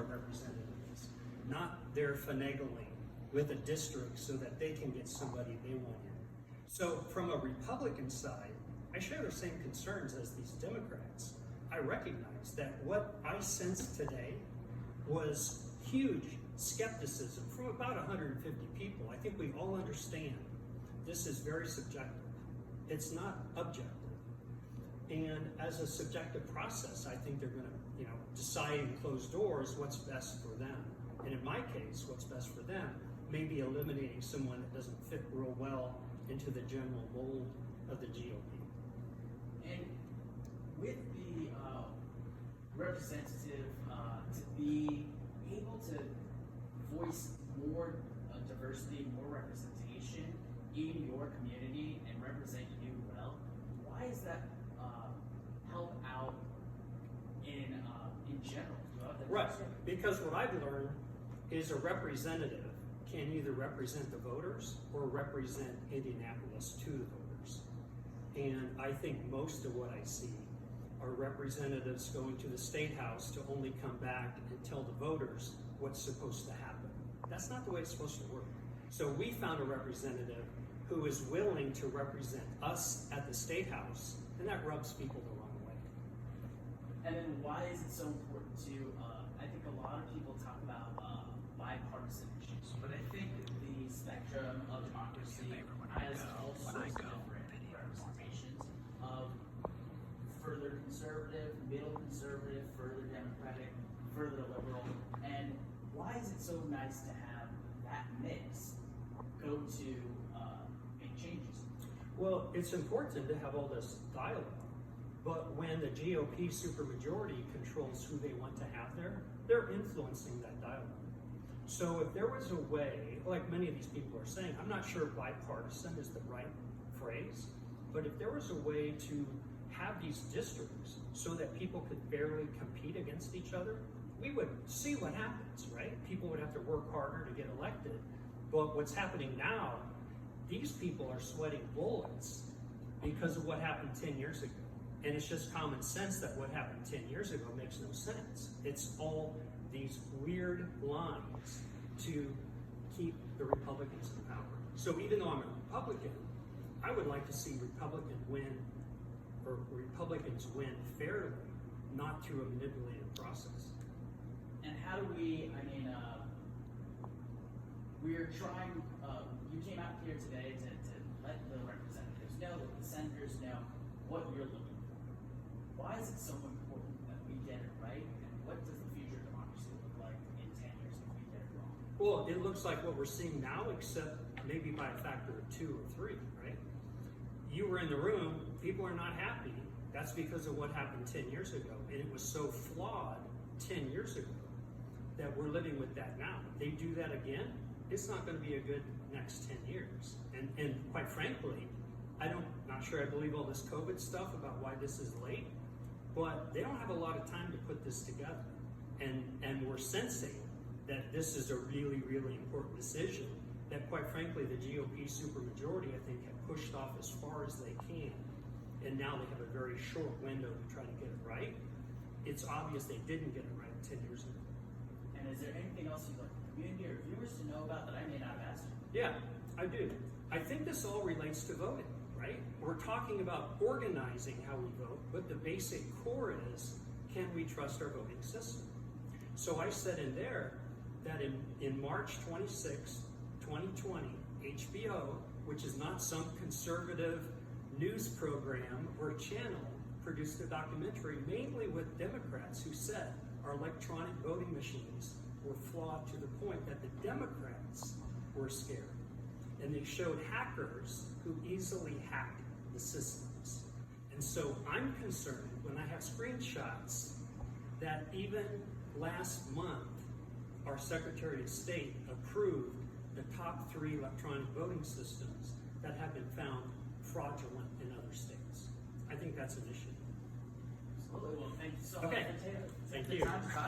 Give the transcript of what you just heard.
our representative is, not their finagling with a district so that they can get somebody they want in. So from a Republican side, I share the same concerns as these Democrats. I recognize that what I sensed today was huge skepticism from about 150 people. I think we all understand this is very subjective. It's not objective. And as a subjective process, I think they're going to, decide in closed doors what's best for them. And in my case, what's best for them may be eliminating someone that doesn't fit real well into the general mold of the GOP. And with the representative to be able to voice more diversity, more representation in your community and represent you well, why is that help out in general? Right, because what I've learned is a representative can either represent the voters or represent Indianapolis to the voters. And I think most of what I see are representatives going to the State House to only come back and tell the voters what's supposed to happen. That's not the way it's supposed to work. So we found a representative who is willing to represent us at the State House, and that rubs people the wrong way. And then why is it so important to, I think a lot of people talk about bipartisan issues, but I think the spectrum of democracy has all sorts of different representations of further conservative, middle conservative, further democratic, further liberal, and why is it so nice to have that mix go to make changes? Well, it's important to have all this dialogue, but when the GOP supermajority controls who they want to have there, they're influencing that dialogue. So if there was a way, like many of these people are saying, I'm not sure bipartisan is the right phrase, but if there was a way to have these districts so that people could fairly compete against each other, we would see what happens, right? People would have to work harder to get elected. But what's happening now, these people are sweating bullets because of what happened 10 years ago. And it's just common sense that what happened 10 years ago makes no sense. It's all these weird lines to keep the Republicans in power. So even though I'm a Republican, I would like to see Republicans win fairly, not through a manipulated process. And how do we, we're trying, you came out here today to let the representatives know, let the senators know what you're looking for. Why is it so important that we get it right? And what does the future of democracy look like in 10 years if we get it wrong? Well, it looks like what we're seeing now, except maybe by a factor of 2 or 3, right? You were in the room, people are not happy. That's because of what happened 10 years ago. And it was so flawed 10 years ago that we're living with that now. If they do that again, it's not going to be a good next 10 years. And quite frankly, not sure I believe all this COVID stuff about why this is late, but they don't have a lot of time to put this together. And we're sensing that this is a really, really important decision that, quite frankly, the GOP supermajority, I think, have pushed off as far as they can. And now they have a very short window to try to get it right. It's obvious they didn't get it right 10 years ago. And is there anything else you'd like the community or viewers to know about that I may not have asked you? Yeah, I do. I think this all relates to voting, right? We're talking about organizing how we vote, but the basic core is, can we trust our voting system? So I said in there that in March 26, 2020, HBO, which is not some conservative news program or channel, produced a documentary mainly with Democrats who said our electronic voting machines were flawed to the point that the Democrats were scared. And they showed hackers who easily hacked the systems. And so I'm concerned when I have screenshots that even last month, our Secretary of State approved the top 3 electronic voting systems that have been found fraudulent in other states. I think that's an issue. Absolutely. Well, thank you so much Okay. for taking Thank the you. time to talk.